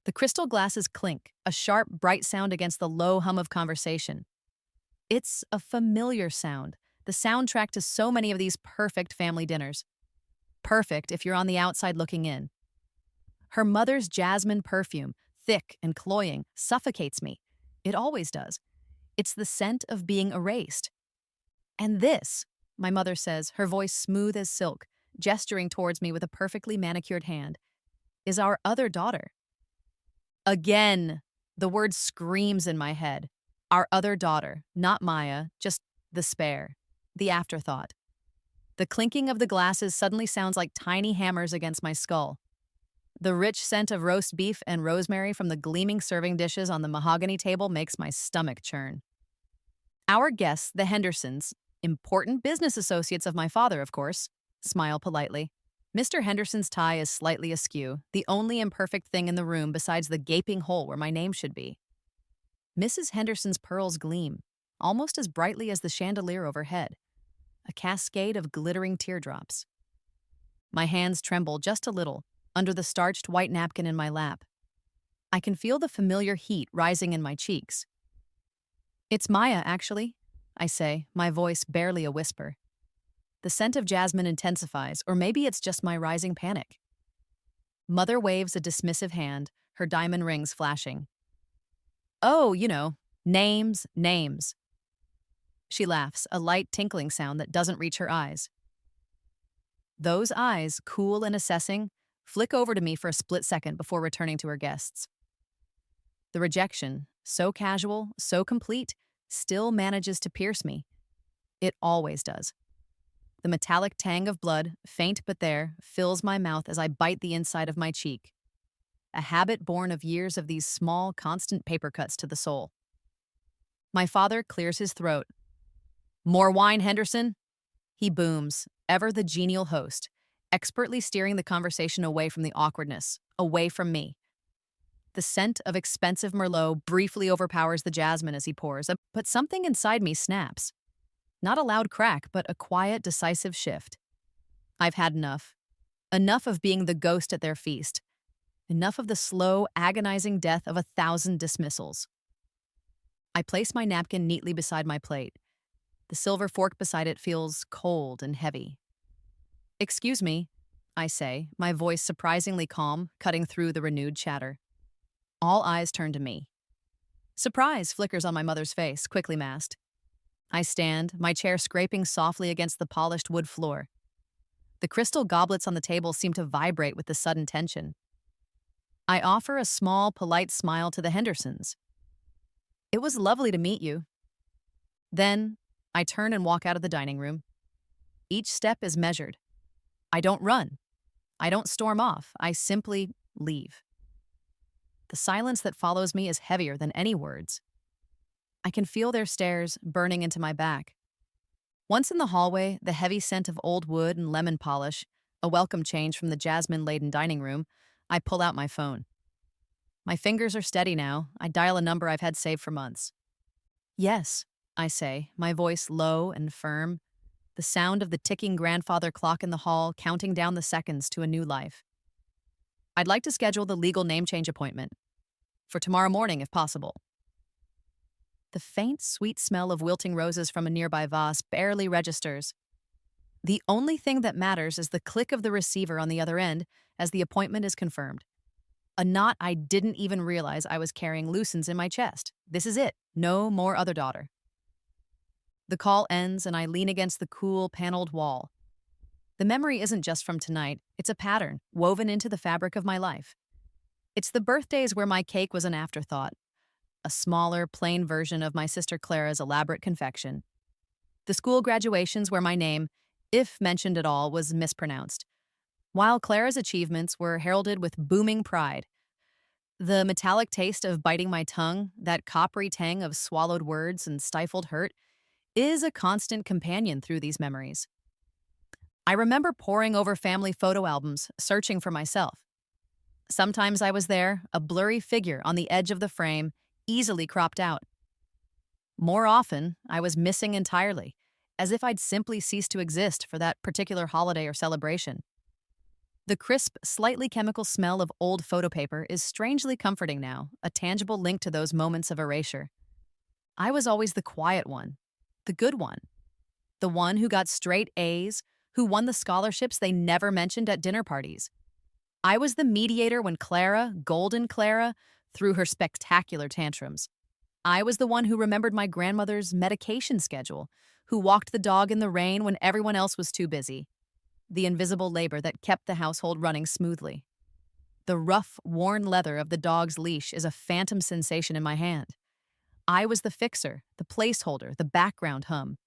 The crystal glasses clink, a sharp, bright sound against the low hum of conversation. It's a familiar sound, the soundtrack to so many of these perfect family dinners. Perfect if you're on the outside looking in. Her mother's jasmine perfume, thick and cloying, suffocates me. It always does. It's the scent of being erased. And this, my mother says, her voice smooth as silk, gesturing towards me with a perfectly manicured hand, is our other daughter. Again, the word screams in my head. Our other daughter, not Maya, just the spare, the afterthought. The clinking of the glasses suddenly sounds like tiny hammers against my skull. The rich scent of roast beef and rosemary from the gleaming serving dishes on the mahogany table makes my stomach churn. Our guests, the Hendersons, important business associates of my father, of course, smile politely. Mr. Henderson's tie is slightly askew, the only imperfect thing in the room besides the gaping hole where my name should be. Mrs. Henderson's pearls gleam, almost as brightly as the chandelier overhead, a cascade of glittering teardrops. My hands tremble just a little under the starched white napkin in my lap. I can feel the familiar heat rising in my cheeks. It's Maya, actually, I say, my voice barely a whisper. The scent of jasmine intensifies, or maybe it's just my rising panic. Mother waves a dismissive hand, her diamond rings flashing. Oh, names, names. She laughs, a light tinkling sound that doesn't reach her eyes. Those eyes, cool and assessing, flick over to me for a split second before returning to her guests. The rejection, so casual, so complete, still manages to pierce me. It always does. The metallic tang of blood, faint but there, fills my mouth as I bite the inside of my cheek. A habit born of years of these small, constant paper cuts to the soul. My father clears his throat. More wine, Henderson? He booms, ever the genial host, expertly steering the conversation away from the awkwardness, away from me. The scent of expensive Merlot briefly overpowers the jasmine as he pours, but something inside me snaps. Not a loud crack, but a quiet, decisive shift. I've had enough. Enough of being the ghost at their feast. Enough of the slow, agonizing death of 1,000 dismissals. I place my napkin neatly beside my plate. The silver fork beside it feels cold and heavy. Excuse me, I say, my voice surprisingly calm, cutting through the renewed chatter. All eyes turn to me. Surprise flickers on my mother's face, quickly masked. I stand, my chair scraping softly against the polished wood floor. The crystal goblets on the table seem to vibrate with the sudden tension. I offer a small, polite smile to the Hendersons. It was lovely to meet you. Then, I turn and walk out of the dining room. Each step is measured. I don't run. I don't storm off. I simply leave. The silence that follows me is heavier than any words. I can feel their stares burning into my back. Once in the hallway, the heavy scent of old wood and lemon polish, a welcome change from the jasmine-laden dining room, I pull out my phone. My fingers are steady now. I dial a number I've had saved for months. Yes, I say, my voice low and firm, the sound of the ticking grandfather clock in the hall counting down the seconds to a new life. I'd like to schedule the legal name change appointment. For tomorrow morning, if possible. The faint, sweet smell of wilting roses from a nearby vase barely registers. The only thing that matters is the click of the receiver on the other end as the appointment is confirmed. A knot I didn't even realize I was carrying loosens in my chest. This is it. No more other daughter. The call ends and I lean against the cool, paneled wall. The memory isn't just from tonight. It's a pattern woven into the fabric of my life. It's the birthdays where my cake was an afterthought, a smaller, plain version of my sister Clara's elaborate confection. The school graduations where my name, if mentioned at all, was mispronounced, while Clara's achievements were heralded with booming pride. The metallic taste of biting my tongue, that coppery tang of swallowed words and stifled hurt, is a constant companion through these memories. I remember poring over family photo albums, searching for myself. Sometimes I was there, a blurry figure on the edge of the frame, easily cropped out. More often, I was missing entirely, as if I'd simply ceased to exist for that particular holiday or celebration. The crisp, slightly chemical smell of old photo paper is strangely comforting now, a tangible link to those moments of erasure. I was always the quiet one, the good one, the one who got straight A's, who won the scholarships they never mentioned at dinner parties. I was the mediator when Clara, Golden Clara, threw her spectacular tantrums. I was the one who remembered my grandmother's medication schedule, who walked the dog in the rain when everyone else was too busy. The invisible labor that kept the household running smoothly. The rough, worn leather of the dog's leash is a phantom sensation in my hand. I was the fixer, the placeholder, the background hum.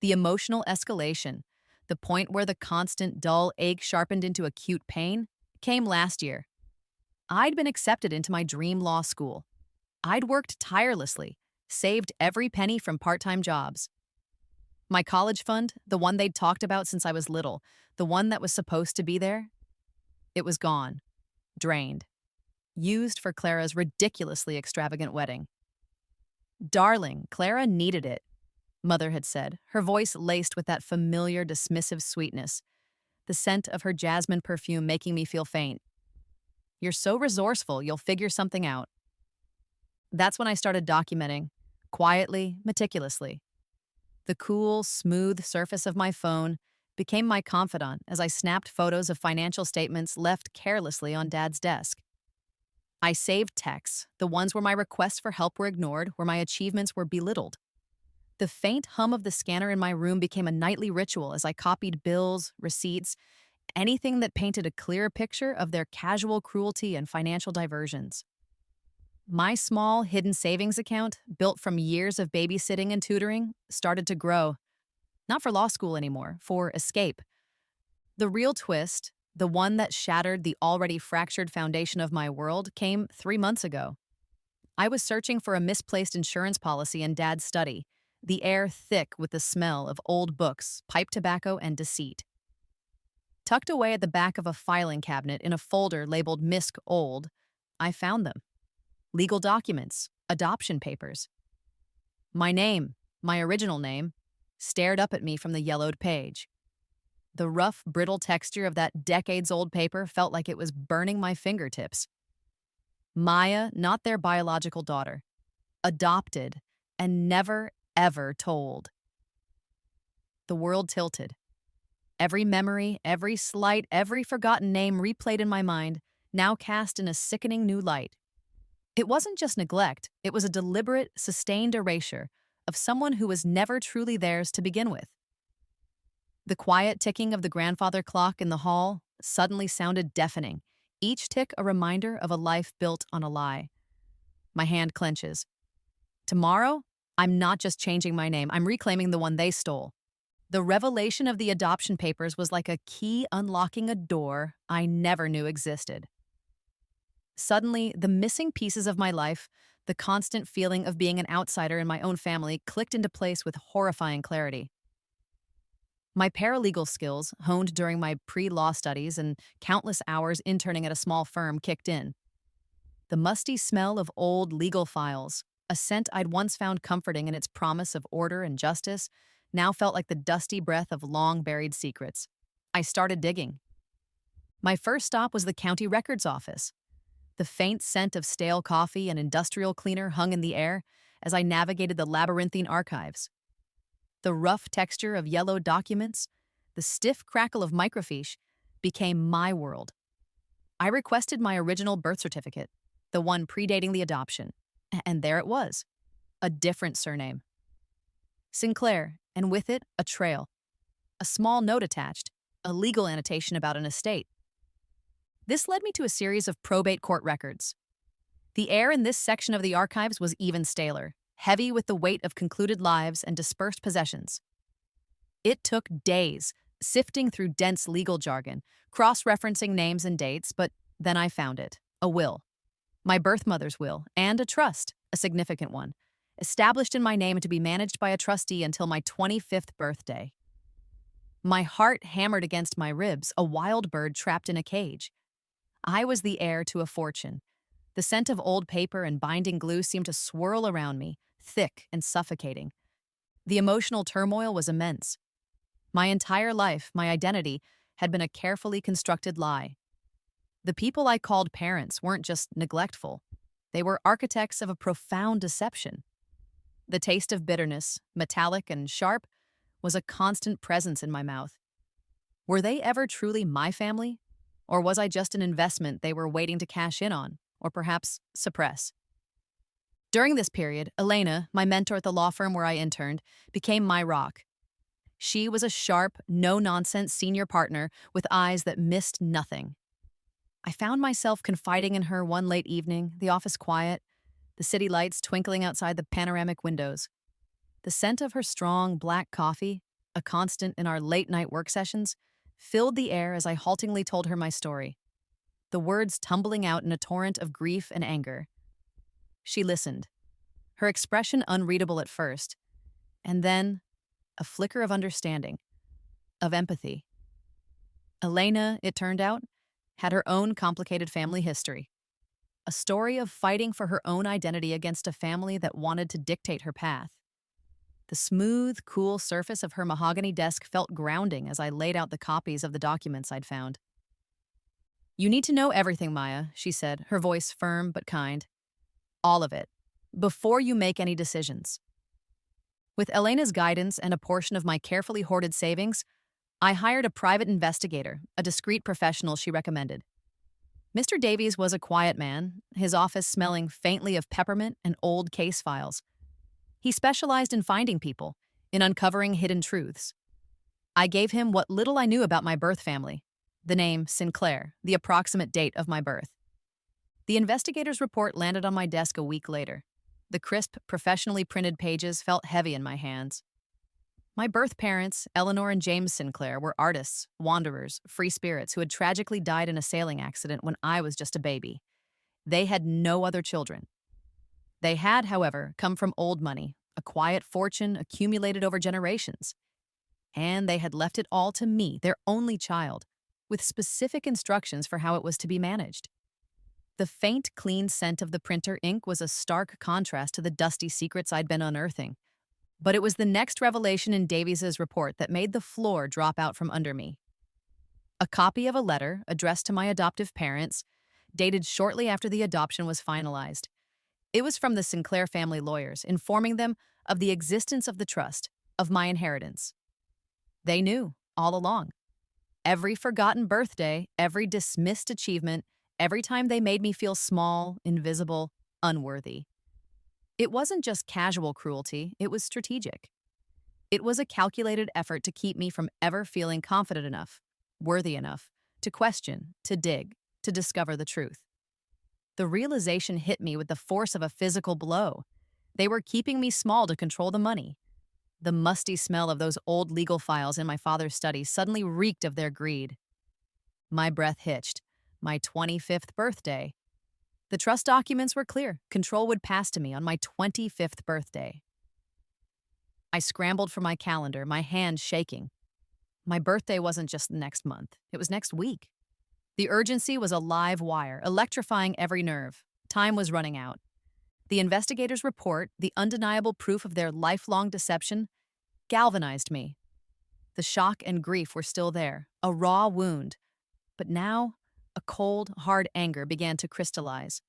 The emotional escalation, the point where the constant dull ache sharpened into acute pain, came last year. I'd been accepted into my dream law school. I'd worked tirelessly, saved every penny from part-time jobs. My college fund, the one they'd talked about since I was little, the one that was supposed to be there, it was gone, drained, used for Clara's ridiculously extravagant wedding. Darling, Clara needed it, Mother had said, her voice laced with that familiar, dismissive sweetness, the scent of her jasmine perfume making me feel faint. You're so resourceful, you'll figure something out. That's when I started documenting, quietly, meticulously. The cool, smooth surface of my phone became my confidant as I snapped photos of financial statements left carelessly on Dad's desk. I saved texts, the ones where my requests for help were ignored, where my achievements were belittled. The faint hum of the scanner in my room became a nightly ritual as I copied bills, receipts, anything that painted a clearer picture of their casual cruelty and financial diversions. My small, hidden savings account, built from years of babysitting and tutoring, started to grow. Not for law school anymore, for escape. The real twist, the one that shattered the already fractured foundation of my world, came 3 months ago. I was searching for a misplaced insurance policy in Dad's study, the air thick with the smell of old books, pipe tobacco, and deceit. Tucked away at the back of a filing cabinet in a folder labeled Misc Old, I found them. Legal documents, adoption papers. My name, my original name, stared up at me from the yellowed page. The rough, brittle texture of that decades-old paper felt like it was burning my fingertips. Maya, not their biological daughter. Adopted, and never, ever told. The world tilted. Every memory, every slight, every forgotten name replayed in my mind, now cast in a sickening new light. It wasn't just neglect, it was a deliberate, sustained erasure of someone who was never truly theirs to begin with. The quiet ticking of the grandfather clock in the hall suddenly sounded deafening, each tick a reminder of a life built on a lie. My hand clenches. Tomorrow, I'm not just changing my name, I'm reclaiming the one they stole. The revelation of the adoption papers was like a key unlocking a door I never knew existed. Suddenly, the missing pieces of my life, the constant feeling of being an outsider in my own family, clicked into place with horrifying clarity. My paralegal skills, honed during my pre-law studies and countless hours interning at a small firm, kicked in. The musty smell of old legal files, a scent I'd once found comforting in its promise of order and justice, now felt like the dusty breath of long-buried secrets. I started digging. My first stop was the county records office. The faint scent of stale coffee and industrial cleaner hung in the air as I navigated the labyrinthine archives. The rough texture of yellowed documents, the stiff crackle of microfiche, became my world. I requested my original birth certificate, the one predating the adoption, and there it was, a different surname. Sinclair, and with it, a trail. A small note attached, a legal annotation about an estate. This led me to a series of probate court records. The air in this section of the archives was even staler, heavy with the weight of concluded lives and dispersed possessions. It took days, sifting through dense legal jargon, cross-referencing names and dates, but then I found it, a will. My birth mother's will, and a trust, a significant one, established in my name to be managed by a trustee until my 25th birthday. My heart hammered against my ribs, a wild bird trapped in a cage. I was the heir to a fortune. The scent of old paper and binding glue seemed to swirl around me, thick and suffocating. The emotional turmoil was immense. My entire life, my identity, had been a carefully constructed lie. The people I called parents weren't just neglectful, they were architects of a profound deception. The taste of bitterness, metallic and sharp, was a constant presence in my mouth. Were they ever truly my family? Or was I just an investment they were waiting to cash in on, or perhaps suppress? During this period, Elena, my mentor at the law firm where I interned, became my rock. She was a sharp, no-nonsense senior partner with eyes that missed nothing. I found myself confiding in her one late evening, the office quiet, the city lights twinkling outside the panoramic windows. The scent of her strong, black coffee, a constant in our late-night work sessions, filled the air as I haltingly told her my story, the words tumbling out in a torrent of grief and anger. She listened, her expression unreadable at first, and then a flicker of understanding, of empathy. Elena, it turned out, had her own complicated family history, a story of fighting for her own identity against a family that wanted to dictate her path. The smooth, cool surface of her mahogany desk felt grounding as I laid out the copies of the documents I'd found. "You need to know everything, Maya," she said, her voice firm but kind. "All of it, before you make any decisions." With Elena's guidance and a portion of my carefully hoarded savings, I hired a private investigator, a discreet professional she recommended. Mr. Davies was a quiet man, his office smelling faintly of peppermint and old case files. He specialized in finding people, in uncovering hidden truths. I gave him what little I knew about my birth family, the name Sinclair, the approximate date of my birth. The investigator's report landed on my desk a week later. The crisp, professionally printed pages felt heavy in my hands. My birth parents, Eleanor and James Sinclair, were artists, wanderers, free spirits who had tragically died in a sailing accident when I was just a baby. They had no other children. They had, however, come from old money, a quiet fortune accumulated over generations. And they had left it all to me, their only child, with specific instructions for how it was to be managed. The faint, clean scent of the printer ink was a stark contrast to the dusty secrets I'd been unearthing. But it was the next revelation in Davies's report that made the floor drop out from under me. A copy of a letter addressed to my adoptive parents, dated shortly after the adoption was finalized. It was from the Sinclair family lawyers, informing them of the existence of the trust, of my inheritance. They knew, all along. Every forgotten birthday, every dismissed achievement, every time they made me feel small, invisible, unworthy. It wasn't just casual cruelty, it was strategic. It was a calculated effort to keep me from ever feeling confident enough, worthy enough, to question, to dig, to discover the truth. The realization hit me with the force of a physical blow. They were keeping me small to control the money. The musty smell of those old legal files in my father's study suddenly reeked of their greed. My breath hitched. My 25th birthday. The trust documents were clear. Control would pass to me on my 25th birthday. I scrambled for my calendar, my hand shaking. My birthday wasn't just next month. It was next week. The urgency was a live wire, electrifying every nerve. Time was running out. The investigators' report, the undeniable proof of their lifelong deception, galvanized me. The shock and grief were still there, a raw wound. But now, a cold, hard anger began to crystallize.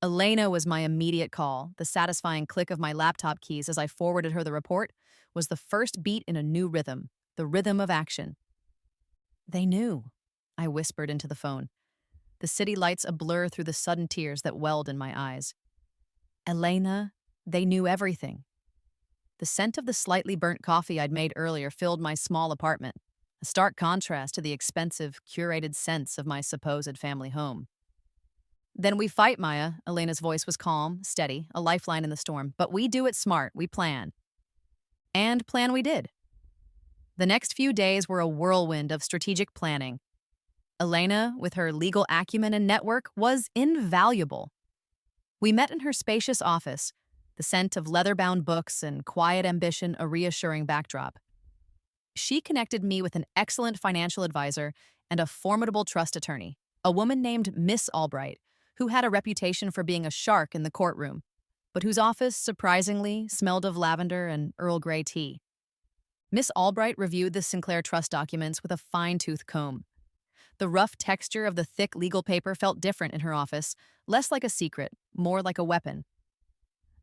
Elena was my immediate call. The satisfying click of my laptop keys as I forwarded her the report was the first beat in a new rhythm, the rhythm of action. "They knew," I whispered into the phone, the city lights a blur through the sudden tears that welled in my eyes. "Elena, they knew everything." The scent of the slightly burnt coffee I'd made earlier filled my small apartment, a stark contrast to the expensive, curated scents of my supposed family home. "Then we fight, Maya." Elena's voice was calm, steady, a lifeline in the storm. "But we do it smart, we plan." And plan we did. The next few days were a whirlwind of strategic planning. Elena, with her legal acumen and network, was invaluable. We met in her spacious office, the scent of leather-bound books and quiet ambition a reassuring backdrop. She connected me with an excellent financial advisor and a formidable trust attorney, a woman named Miss Albright, who had a reputation for being a shark in the courtroom, but whose office, surprisingly, smelled of lavender and Earl Grey tea. Miss Albright reviewed the Sinclair Trust documents with a fine-tooth comb. The rough texture of the thick legal paper felt different in her office, less like a secret, more like a weapon.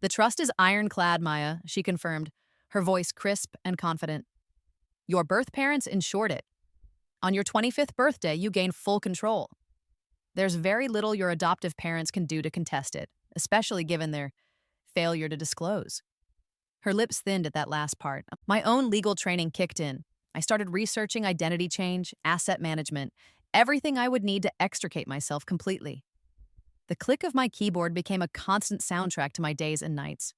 The trust is ironclad, Maya, she confirmed, her voice crisp and confident. Your birth parents insured it. On your 25th birthday, you gain full control. There's very little your adoptive parents can do to contest it, especially given their failure to disclose. Her lips thinned at that last part. My own legal training kicked in. I started researching identity change, asset management, everything I would need to extricate myself completely. The click of my keyboard became a constant soundtrack to my days and nights.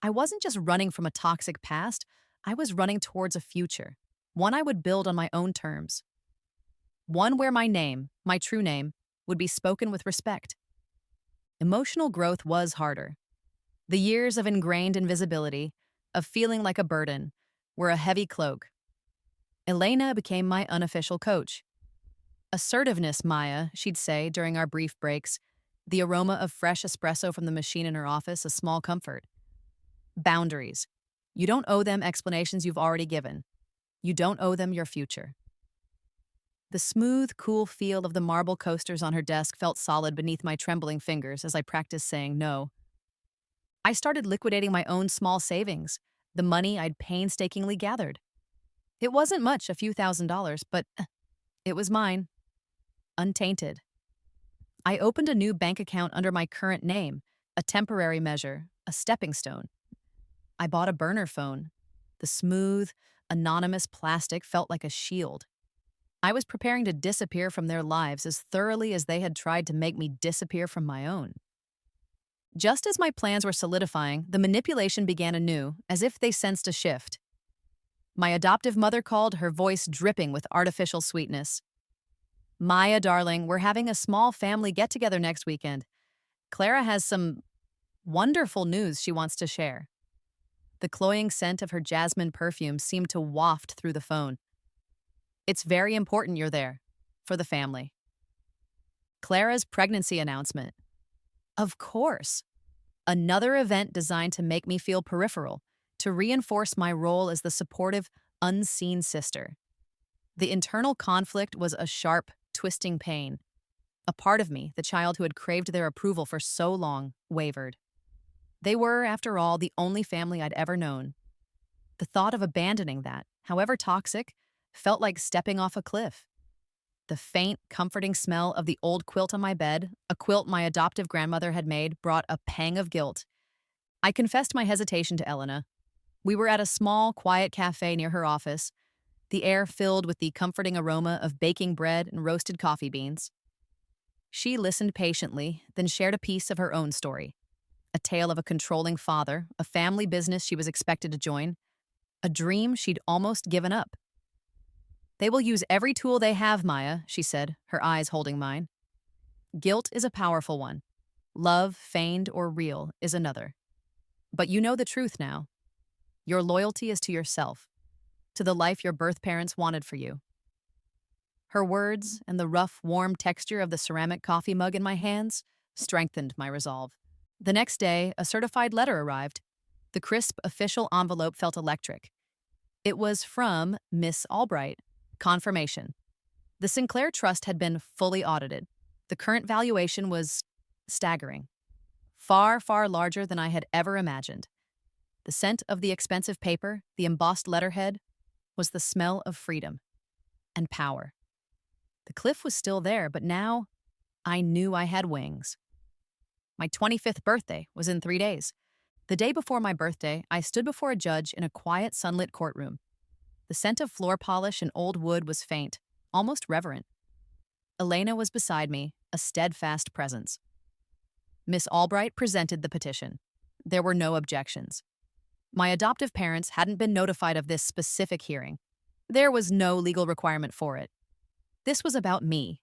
I wasn't just running from a toxic past, I was running towards a future, one I would build on my own terms. One where my name, my true name, would be spoken with respect. Emotional growth was harder. The years of ingrained invisibility, of feeling like a burden, were a heavy cloak. Elena became my unofficial coach. Assertiveness, Maya, she'd say during our brief breaks, the aroma of fresh espresso from the machine in her office a small comfort. Boundaries. You don't owe them explanations you've already given. You don't owe them your future. The smooth, cool feel of the marble coasters on her desk felt solid beneath my trembling fingers as I practiced saying no. I started liquidating my own small savings, the money I'd painstakingly gathered. It wasn't much, a few $1,000s, but it was mine. Untainted. I opened a new bank account under my current name, a temporary measure, a stepping stone. I bought a burner phone. The smooth, anonymous plastic felt like a shield. I was preparing to disappear from their lives as thoroughly as they had tried to make me disappear from my own. Just as my plans were solidifying, the manipulation began anew, as if they sensed a shift. My adoptive mother called, her voice dripping with artificial sweetness. Maya, darling, we're having a small family get-together next weekend. Clara has some wonderful news she wants to share. The cloying scent of her jasmine perfume seemed to waft through the phone. It's very important you're there, for the family. Clara's pregnancy announcement. Of course. Another event designed to make me feel peripheral, to reinforce my role as the supportive, unseen sister. The internal conflict was a sharp, twisting pain. A part of me, the child who had craved their approval for so long, wavered. They were, after all, the only family I'd ever known. The thought of abandoning that, however toxic, felt like stepping off a cliff. The faint, comforting smell of the old quilt on my bed, a quilt my adoptive grandmother had made, brought a pang of guilt. I confessed my hesitation to Elena. We were at a small, quiet cafe near her office, the air filled with the comforting aroma of baking bread and roasted coffee beans. She listened patiently, then shared a piece of her own story. A tale of a controlling father, a family business she was expected to join, a dream she'd almost given up. They will use every tool they have, Maya, she said, her eyes holding mine. Guilt is a powerful one. Love, feigned or real, is another. But you know the truth now. Your loyalty is to yourself, to the life your birth parents wanted for you. Her words and the rough, warm texture of the ceramic coffee mug in my hands strengthened my resolve. The next day, a certified letter arrived. The crisp, official envelope felt electric. It was from Miss Albright. Confirmation. The Sinclair Trust had been fully audited. The current valuation was staggering. Far, far larger than I had ever imagined. The scent of the expensive paper, the embossed letterhead, was the smell of freedom and power. The cliff was still there, but now I knew I had wings. My 25th birthday was in 3 days. The day before my birthday, I stood before a judge in a quiet, sunlit courtroom. The scent of floor polish and old wood was faint, almost reverent. Elena was beside me, a steadfast presence. Miss Albright presented the petition. There were no objections. My adoptive parents hadn't been notified of this specific hearing. There was no legal requirement for it. This was about me.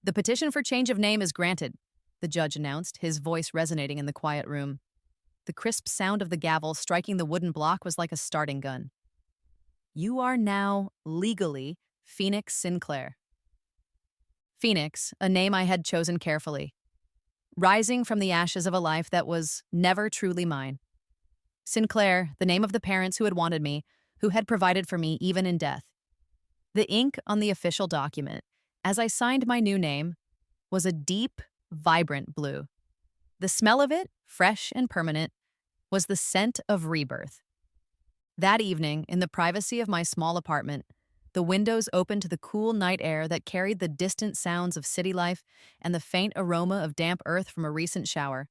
The petition for change of name is granted, the judge announced, his voice resonating in the quiet room. The crisp sound of the gavel striking the wooden block was like a starting gun. You are now, legally, Phoenix Sinclair. Phoenix, a name I had chosen carefully. Rising from the ashes of a life that was never truly mine. Sinclair, the name of the parents who had wanted me, who had provided for me even in death. The ink on the official document, as I signed my new name, was a deep, vibrant blue. The smell of it, fresh and permanent, was the scent of rebirth. That evening, in the privacy of my small apartment, the windows open to the cool night air that carried the distant sounds of city life and the faint aroma of damp earth from a recent shower.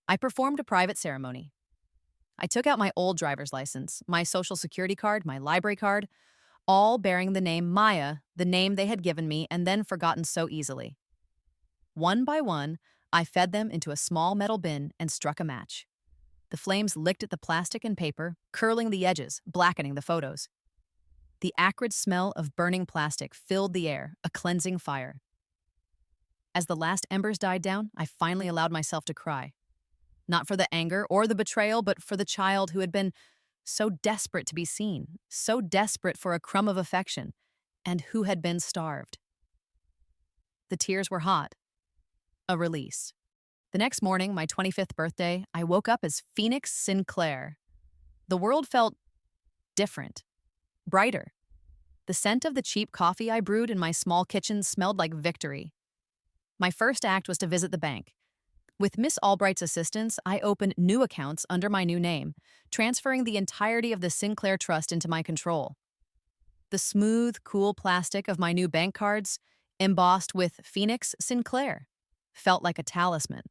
I performed a private ceremony. I took out my old driver's license, my social security card, my library card, all bearing the name Maya, the name they had given me and then forgotten so easily. One by one, I fed them into a small metal bin and struck a match. The flames licked at the plastic and paper, curling the edges, blackening the photos. The acrid smell of burning plastic filled the air, a cleansing fire. As the last embers died down, I finally allowed myself to cry. Not for the anger or the betrayal, but for the child who had been so desperate to be seen, so desperate for a crumb of affection, and who had been starved. The tears were hot. A release. The next morning, my 25th birthday, I woke up as Phoenix Sinclair. The world felt different, brighter. The scent of the cheap coffee I brewed in my small kitchen smelled like victory. My first act was to visit the bank. With Miss Albright's assistance, I opened new accounts under my new name, transferring the entirety of the Sinclair Trust into my control. The smooth, cool plastic of my new bank cards, embossed with Phoenix Sinclair, felt like a talisman.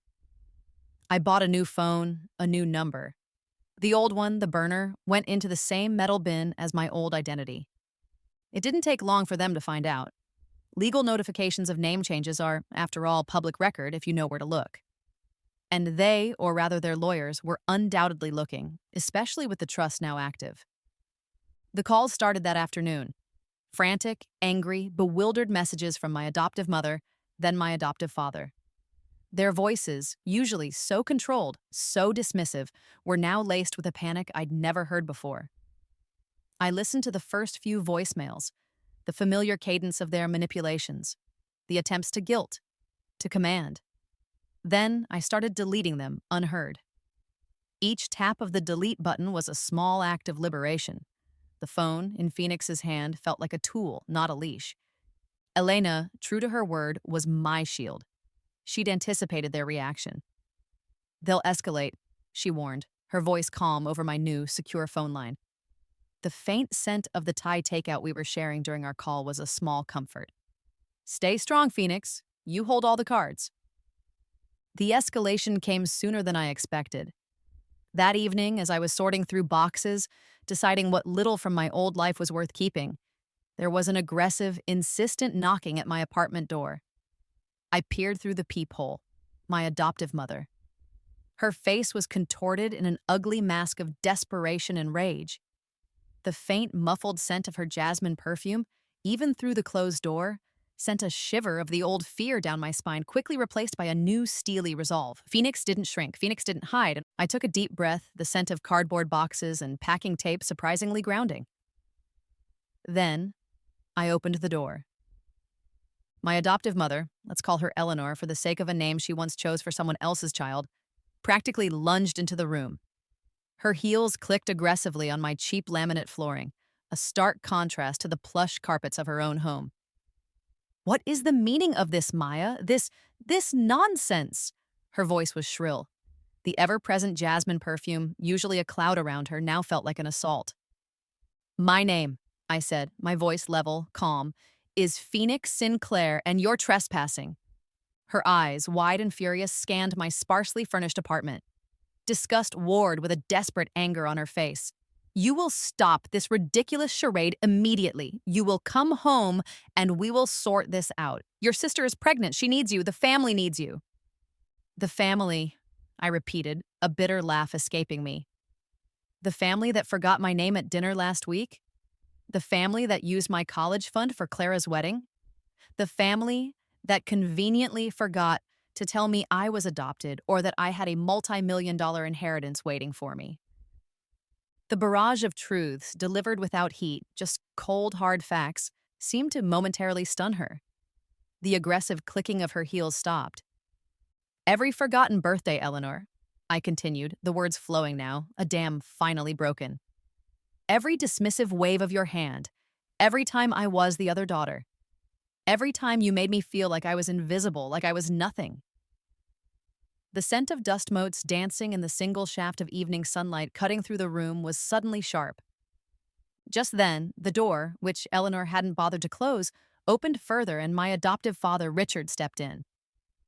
I bought a new phone, a new number. The old one, the burner, went into the same metal bin as my old identity. It didn't take long for them to find out. Legal notifications of name changes are, after all, public record if you know where to look. And they, or rather their lawyers, were undoubtedly looking, especially with the trust now active. The calls started that afternoon. Frantic, angry, bewildered messages from my adoptive mother, then my adoptive father. Their voices, usually so controlled, so dismissive, were now laced with a panic I'd never heard before. I listened to the first few voicemails, the familiar cadence of their manipulations, the attempts to guilt, to command. Then I started deleting them unheard. Each tap of the delete button was a small act of liberation. The phone in Phoenix's hand felt like a tool, not a leash. Elena, true to her word, was my shield. She'd anticipated their reaction. "They'll escalate," she warned, her voice calm over my new, secure phone line. The faint scent of the Thai takeout we were sharing during our call was a small comfort. "Stay strong, Phoenix. You hold all the cards." The escalation came sooner than I expected. That evening, as I was sorting through boxes, deciding what little from my old life was worth keeping, there was an aggressive, insistent knocking at my apartment door. I peered through the peephole, my adoptive mother. Her face was contorted in an ugly mask of desperation and rage. The faint, muffled scent of her jasmine perfume, even through the closed door, sent a shiver of the old fear down my spine, quickly replaced by a new steely resolve. Phoenix didn't shrink. Phoenix didn't hide. I took a deep breath, the scent of cardboard boxes and packing tape surprisingly grounding. Then, I opened the door. My adoptive mother, let's call her Eleanor for the sake of a name she once chose for someone else's child, practically lunged into the room. Her heels clicked aggressively on my cheap laminate flooring, a stark contrast to the plush carpets of her own home. "What is the meaning of this, Maya? This nonsense?" Her voice was shrill. The ever-present jasmine perfume, usually a cloud around her, now felt like an assault. "My name," I said, my voice level, calm, "is Phoenix Sinclair, and you're trespassing." Her eyes, wide and furious, scanned my sparsely furnished apartment. Disgust warred with a desperate anger on her face. "You will stop this ridiculous charade immediately. You will come home, and we will sort this out. Your sister is pregnant. She needs you. The family needs you." "The family," I repeated, a bitter laugh escaping me. "The family that forgot my name at dinner last week? The family that used my college fund for Clara's wedding? The family that conveniently forgot to tell me I was adopted or that I had a multi-million-dollar inheritance waiting for me?" The barrage of truths, delivered without heat, just cold, hard facts, seemed to momentarily stun her. The aggressive clicking of her heels stopped. "Every forgotten birthday, Eleanor," I continued, the words flowing now, a dam finally broken. Every dismissive wave of your hand, every time I was the other daughter, every time you made me feel like I was invisible, like I was nothing. The scent of dust motes dancing in the single shaft of evening sunlight cutting through the room was suddenly sharp. Just then, the door, which Eleanor hadn't bothered to close, opened further and my adoptive father, Richard, stepped in.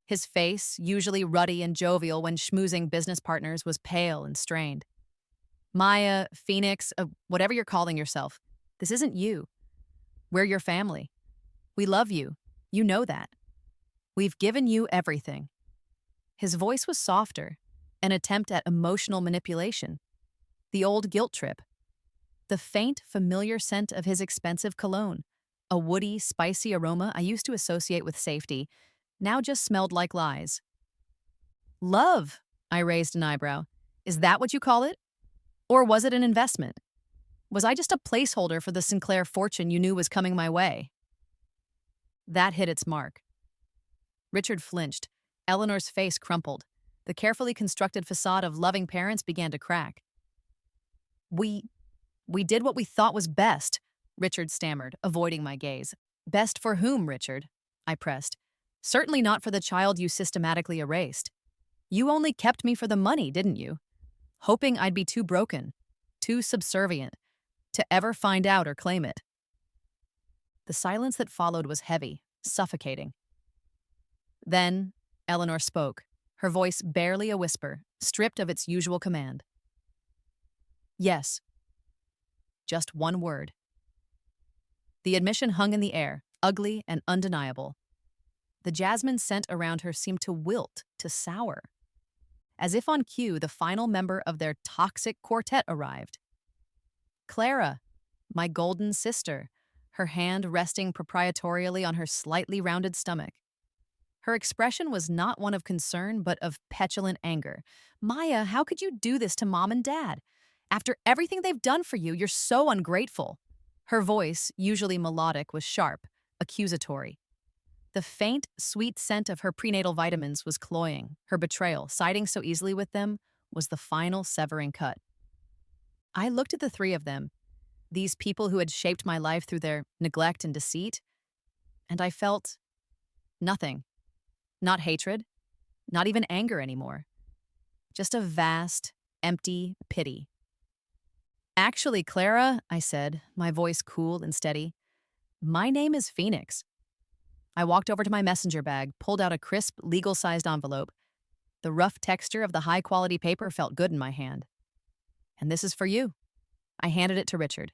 His face, usually ruddy and jovial when schmoozing business partners, was pale and strained. Maya, Phoenix, whatever you're calling yourself, this isn't you. We're your family. We love you. You know that. We've given you everything. His voice was softer, an attempt at emotional manipulation. The old guilt trip. The faint, familiar scent of his expensive cologne, a woody, spicy aroma I used to associate with safety, now just smelled like lies. Love, I raised an eyebrow. Is that what you call it? Or was it an investment? Was I just a placeholder for the Sinclair fortune you knew was coming my way? That hit its mark. Richard flinched. Eleanor's face crumpled. The carefully constructed facade of loving parents began to crack. We did what we thought was best, Richard stammered, avoiding my gaze. Best for whom, Richard? I pressed. Certainly not for the child you systematically erased. You only kept me for the money, didn't you? Hoping I'd be too broken, too subservient, to ever find out or claim it. The silence that followed was heavy, suffocating. Then, Eleanor spoke, her voice barely a whisper, stripped of its usual command. Yes. Just one word. The admission hung in the air, ugly and undeniable. The jasmine scent around her seemed to wilt, to sour. As if on cue, the final member of their toxic quartet arrived. Clara, my golden sister, her hand resting proprietorially on her slightly rounded stomach. Her expression was not one of concern, but of petulant anger. Maya, how could you do this to Mom and Dad? After everything they've done for you, you're so ungrateful. Her voice, usually melodic, was sharp, accusatory. The faint, sweet scent of her prenatal vitamins was cloying. Her betrayal, siding so easily with them, was the final severing cut. I looked at the three of them, these people who had shaped my life through their neglect and deceit, and I felt nothing. Not hatred, not even anger anymore. Just a vast, empty pity. Actually, Clara, I said, my voice cool and steady, my name is Phoenix. I walked over to my messenger bag, pulled out a crisp, legal-sized envelope. The rough texture of the high-quality paper felt good in my hand. And this is for you. I handed it to Richard.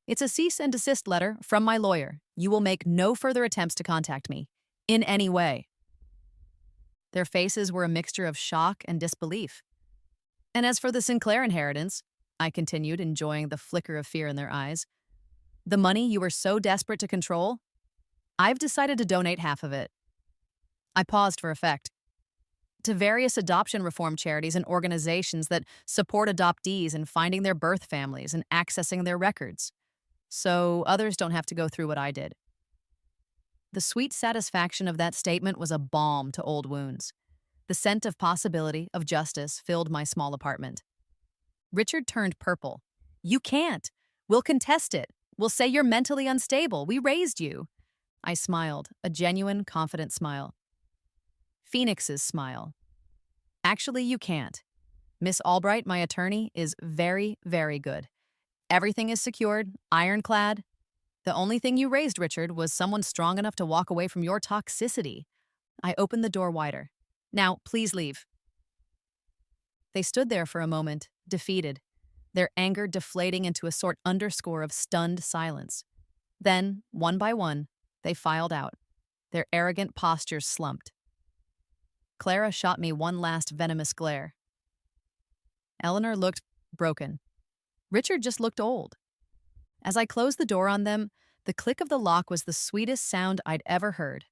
It's a cease and desist letter from my lawyer. You will make no further attempts to contact me, in any way. Their faces were a mixture of shock and disbelief. And as for the Sinclair inheritance, I continued, enjoying the flicker of fear in their eyes, the money you were so desperate to control, I've decided to donate half of it. I paused for effect. To various adoption reform charities and organizations that support adoptees in finding their birth families and accessing their records, so others don't have to go through what I did. The sweet satisfaction of that statement was a balm to old wounds. The scent of possibility, of justice, filled my small apartment. Richard turned purple. You can't. We'll contest it. We'll say you're mentally unstable. We raised you. I smiled, a genuine, confident smile. Phoenix's smile. Actually, you can't. Miss Albright, my attorney, is very, very good. Everything is secured, ironclad. The only thing you raised, Richard, was someone strong enough to walk away from your toxicity. I opened the door wider. Now, please leave. They stood there for a moment, defeated, their anger deflating into a underscore of stunned silence. Then, one by one, they filed out, their arrogant postures slumped. Clara shot me one last venomous glare. Eleanor looked broken. Richard just looked old. As I closed the door on them, the click of the lock was the sweetest sound I'd ever heard.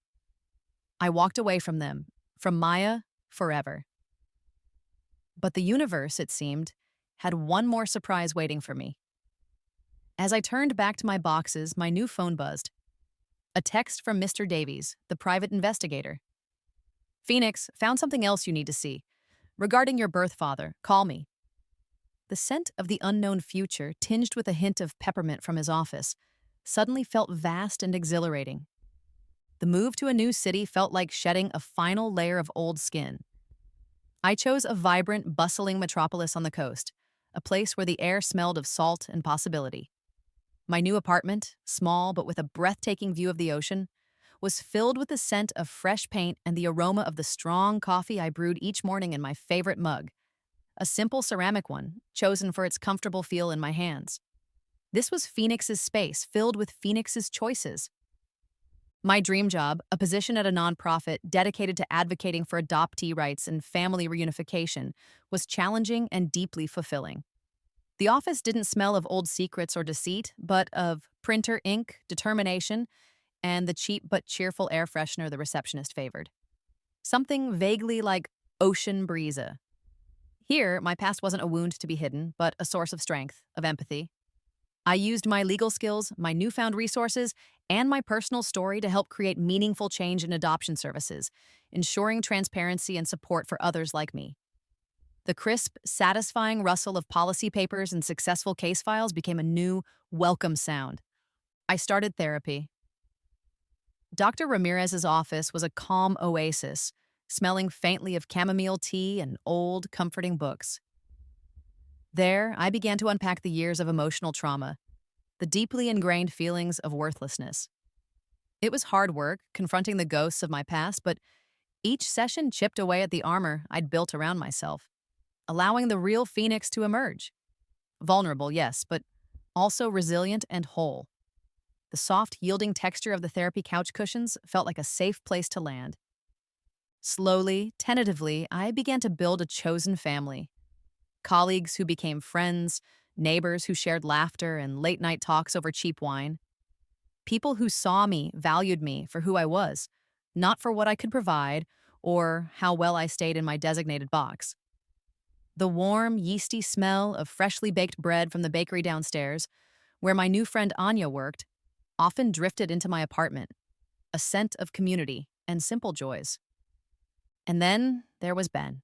I walked away from them, from Maya, forever. But the universe, it seemed, had one more surprise waiting for me. As I turned back to my boxes, my new phone buzzed. A text from Mr. Davies, the private investigator. Phoenix, found something else you need to see. Regarding your birth father, call me. The scent of the unknown future, tinged with a hint of peppermint from his office, suddenly felt vast and exhilarating. The move to a new city felt like shedding a final layer of old skin. I chose a vibrant, bustling metropolis on the coast, a place where the air smelled of salt and possibility. My new apartment, small but with a breathtaking view of the ocean, was filled with the scent of fresh paint and the aroma of the strong coffee I brewed each morning in my favorite mug, a simple ceramic one, chosen for its comfortable feel in my hands. This was Phoenix's space, filled with Phoenix's choices. My dream job, a position at a nonprofit dedicated to advocating for adoptee rights and family reunification, was challenging and deeply fulfilling. The office didn't smell of old secrets or deceit, but of printer ink, determination, and the cheap but cheerful air freshener the receptionist favored. Something vaguely like ocean breeze. Here, my past wasn't a wound to be hidden, but a source of strength, of empathy. I used my legal skills, my newfound resources, and my personal story to help create meaningful change in adoption services, ensuring transparency and support for others like me. The crisp, satisfying rustle of policy papers and successful case files became a new, welcome sound. I started therapy. Dr. Ramirez's office was a calm oasis, smelling faintly of chamomile tea and old, comforting books. There, I began to unpack the years of emotional trauma, the deeply ingrained feelings of worthlessness. It was hard work, confronting the ghosts of my past, but each session chipped away at the armor I'd built around myself, allowing the real Phoenix to emerge. Vulnerable, yes, but also resilient and whole. The soft, yielding texture of the therapy couch cushions felt like a safe place to land. Slowly, tentatively, I began to build a chosen family. Colleagues who became friends, neighbors who shared laughter and late-night talks over cheap wine. People who saw me, valued me for who I was, not for what I could provide or how well I stayed in my designated box. The warm, yeasty smell of freshly baked bread from the bakery downstairs, where my new friend Anya worked, often drifted into my apartment, a scent of community and simple joys. And then there was Ben.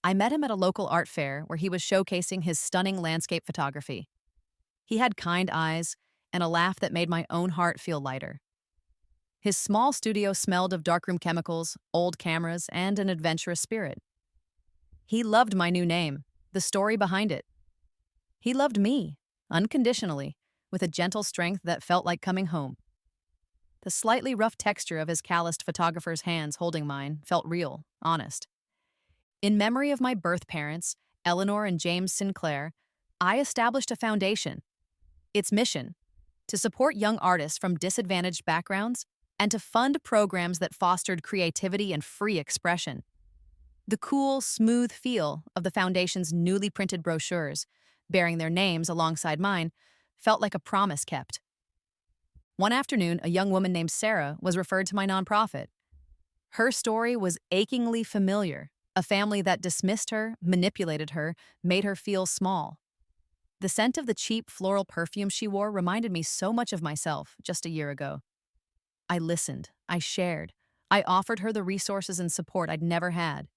I met him at a local art fair where he was showcasing his stunning landscape photography. He had kind eyes and a laugh that made my own heart feel lighter. His small studio smelled of darkroom chemicals, old cameras, and an adventurous spirit. He loved my new name, the story behind it. He loved me, unconditionally, with a gentle strength that felt like coming home. The slightly rough texture of his calloused photographer's hands holding mine felt real, honest. In memory of my birth parents, Eleanor and James Sinclair, I established a foundation. Its mission: to support young artists from disadvantaged backgrounds and to fund programs that fostered creativity and free expression. The cool, smooth feel of the foundation's newly printed brochures, bearing their names alongside mine, felt like a promise kept. One afternoon, a young woman named Sarah was referred to my nonprofit. Her story was achingly familiar. A family that dismissed her, manipulated her, made her feel small. The scent of the cheap floral perfume she wore reminded me so much of myself just a year ago. I listened, I shared, I offered her the resources and support I'd never had.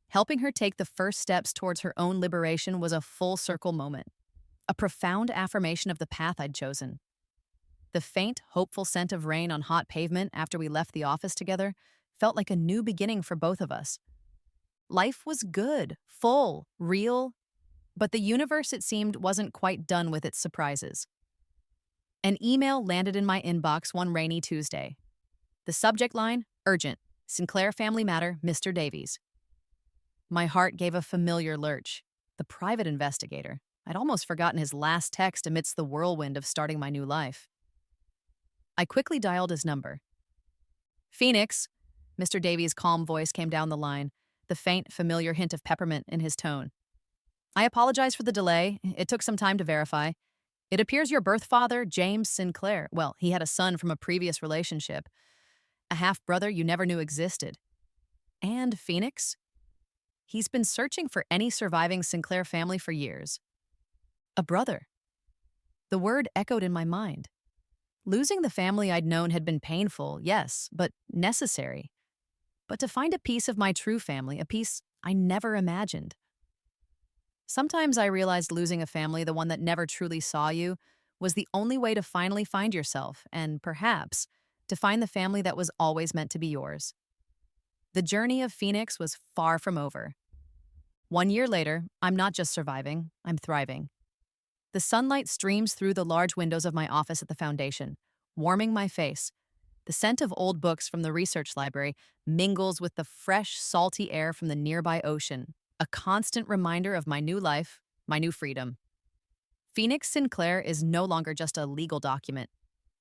Helping her take the first steps towards her own liberation was a full circle moment, a profound affirmation of the path I'd chosen. The faint, hopeful scent of rain on hot pavement after we left the office together felt like a new beginning for both of us. Life was good, full, real, but the universe, it seemed, wasn't quite done with its surprises. An email landed in my inbox one rainy Tuesday. The subject line, urgent, Sinclair family matter, Mr. Davies. My heart gave a familiar lurch. The private investigator. I'd almost forgotten his last text amidst the whirlwind of starting my new life. I quickly dialed his number. Phoenix, Mr. Davies' calm voice came down the line, the faint, familiar hint of peppermint in his tone. I apologize for the delay. It took some time to verify. It appears your birth father, James Sinclair, well, he had a son from a previous relationship, a half-brother you never knew existed. And Phoenix? He's been searching for any surviving Sinclair family for years. A brother. The word echoed in my mind. Losing the family I'd known had been painful, yes, but necessary. But to find a piece of my true family, a piece I never imagined. Sometimes I realized losing a family, the one that never truly saw you, was the only way to finally find yourself and, perhaps, to find the family that was always meant to be yours. The journey of Phoenix was far from over. 1 year later, I'm not just surviving, I'm thriving. The sunlight streams through the large windows of my office at the foundation, warming my face. The scent of old books from the research library mingles with the fresh, salty air from the nearby ocean, a constant reminder of my new life, my new freedom. Phoenix Sinclair is no longer just a legal document.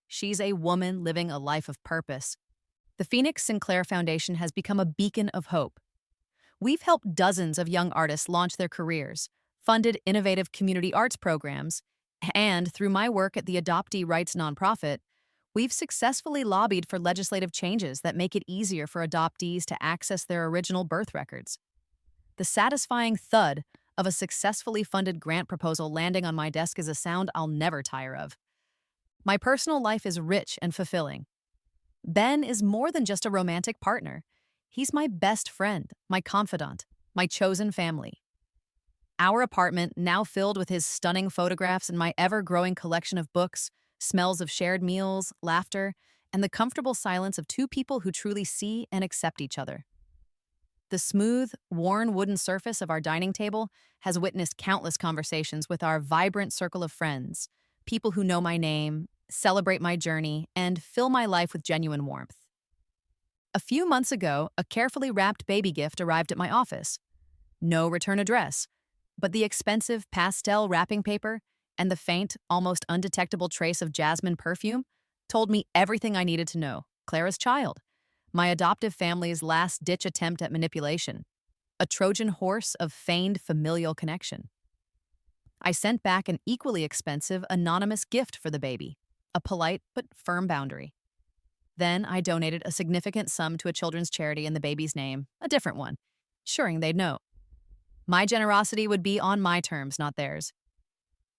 She's a woman living a life of purpose. The Phoenix Sinclair Foundation has become a beacon of hope. We've helped dozens of young artists launch their careers, funded innovative community arts programs, and through my work at the Adoptee Rights nonprofit, we've successfully lobbied for legislative changes that make it easier for adoptees to access their original birth records. The satisfying thud of a successfully funded grant proposal landing on my desk is a sound I'll never tire of. My personal life is rich and fulfilling. Ben is more than just a romantic partner. He's my best friend, my confidant, my chosen family. Our apartment, now filled with his stunning photographs and my ever-growing collection of books, smells of shared meals, laughter, and the comfortable silence of two people who truly see and accept each other. The smooth, worn wooden surface of our dining table has witnessed countless conversations with our vibrant circle of friends, people who know my name, celebrate my journey, and fill my life with genuine warmth. A few months ago, a carefully wrapped baby gift arrived at my office. No return address, but the expensive pastel wrapping paper and the faint, almost undetectable trace of jasmine perfume told me everything I needed to know. Clara's child, my adoptive family's last-ditch attempt at manipulation, a Trojan horse of feigned familial connection. I sent back an equally expensive, anonymous gift for the baby, a polite but firm boundary. Then I donated a significant sum to a children's charity in the baby's name, a different one, assuring they'd know. My generosity would be on my terms, not theirs.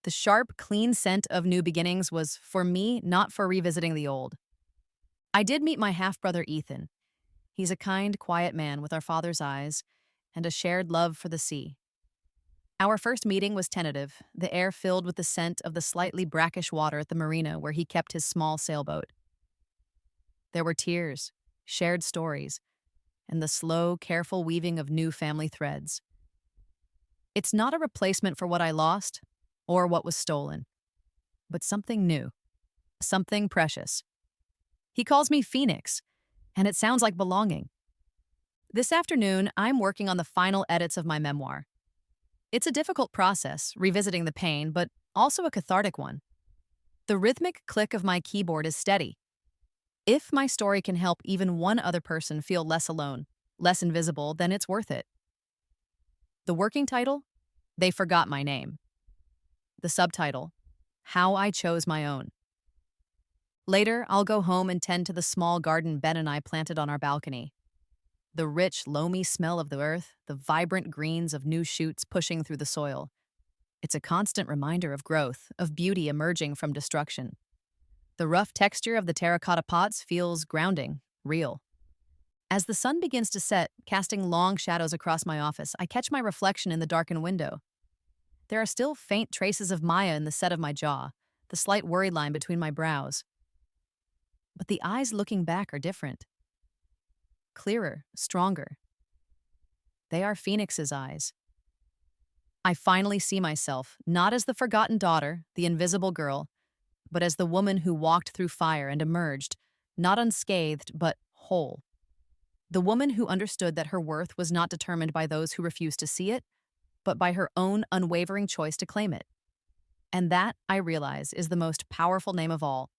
The sharp, clean scent of new beginnings was for me, not for revisiting the old. I did meet my half-brother Ethan. He's a kind, quiet man with our father's eyes and a shared love for the sea. Our first meeting was tentative, the air filled with the scent of the slightly brackish water at the marina where he kept his small sailboat. There were tears, shared stories, and the slow, careful weaving of new family threads. It's not a replacement for what I lost or what was stolen, but something new, something precious. He calls me Phoenix, and it sounds like belonging. This afternoon, I'm working on the final edits of my memoir. It's a difficult process, revisiting the pain, but also a cathartic one. The rhythmic click of my keyboard is steady. If my story can help even one other person feel less alone, less invisible, then it's worth it. The working title? They Forgot My Name. The subtitle? How I Chose My Own. Later, I'll go home and tend to the small garden Ben and I planted on our balcony. The rich, loamy smell of the earth, the vibrant greens of new shoots pushing through the soil. It's a constant reminder of growth, of beauty emerging from destruction. The rough texture of the terracotta pots feels grounding, real. As the sun begins to set, casting long shadows across my office, I catch my reflection in the darkened window. There are still faint traces of Maya in the set of my jaw, the slight worry line between my brows. But the eyes looking back are different. Clearer, stronger. They are Phoenix's eyes. I finally see myself, not as the forgotten daughter, the invisible girl, but as the woman who walked through fire and emerged, not unscathed, but whole. The woman who understood that her worth was not determined by those who refused to see it, but by her own unwavering choice to claim it. And that, I realize, is the most powerful name of all.